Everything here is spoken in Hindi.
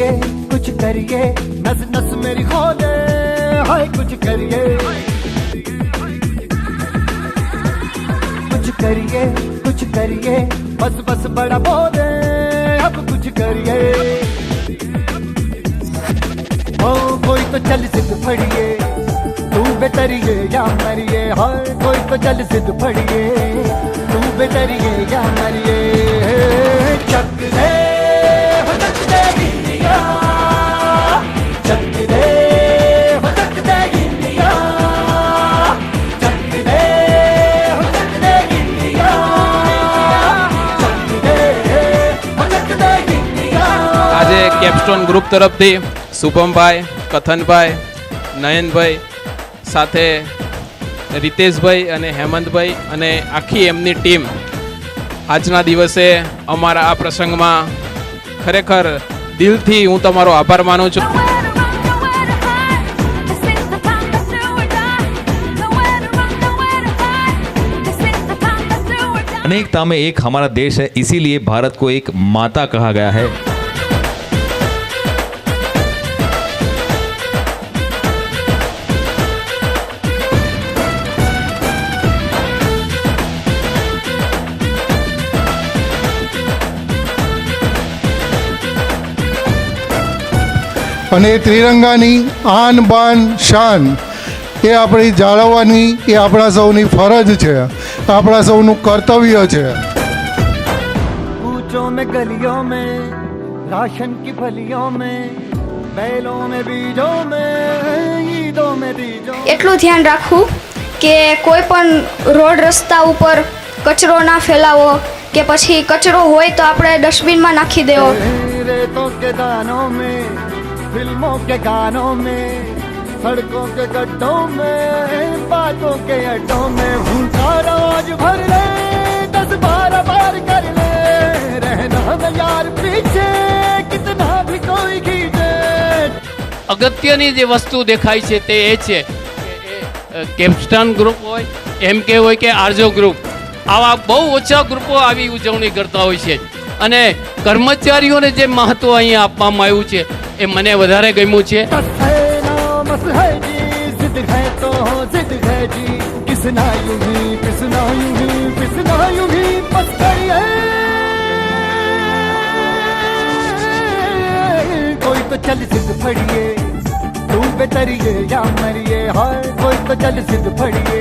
करिए कुछ करिए, नस नस मेरी खोले, हाय कुछ करिए, कुछ करिए कुछ करिए, बस बस बड़ा बोले, अब कुछ करिए। ओ कोई तो चल सिद्ध फड़िए, तू बेतरिए या मरिए, हाय कोई तो चल सिद्ध फड़िए, तू बेतरिए या मरिए। चक दे हो चक दे इंडिया, चक दे हो चक दे इंडिया, चक दे हो चक दे इंडिया, चक दे हो चक दे इंडिया। આજે કેપસ્ટોન ગ્રુપ તરફથી શુભમભાઈ, કથનભાઈ, નયનભાઈ સાથે રીતેશભાઈ અને હેમંતભાઈ અને આખી એમની ટીમ આજના દિવસે અમારા આ પ્રસંગમાં ખરેખર દિલથી હું તમારો આભાર માનું છું। अनेकता में एक हमारा देश है, इसीलिए भारत को एक माता कहा गया है। અને ત્રિરંગાની આન બાન શાન એ આપણી જાળવવાની એ આપણા સૌની ફરજ છે, આપણા સૌનું કર્તવ્ય છે। कूचों में गलियों में, राशन की फलियों में, बैलों में बीजों में, ईदों में बीजों। એટલું ધ્યાન રાખવું કે કોઈ પણ રોડ રસ્તા ઉપર કચરો ના ફેલાવો, કે પછી કચરો હોય તો આપણે ડસ્ટબિનમાં નાખી દેવો। रेतों के दानों में, फिल्मों के गानों में, सड़कों के गड्ढों में, बातों के अड्डों में, भूखा रोज भर ले, 10-12 बार कर ले, रहना न यार पीछे, कितना भी कोई खींचे। અગત્યની જે વસ્તુ દેખાય છે તે એ છે કે કેપસ્ટોન ગ્રુપ હોય, MK હોય કે આરજો ગ્રુપ, આવા બહુ ઓછા ગ્રુપો આવી ઉજવણી કરતા હોય છે અને કર્મચારીઓને જે મહત્વ અહીંયા આપવામાં આવ્યું છે એ મને વધારે ગમ્યું છે। कोई तो चल सिद्ध फड़िए, तू बेतरिए या मरिए, हाय कोई तो चल सिद्ध फड़िए,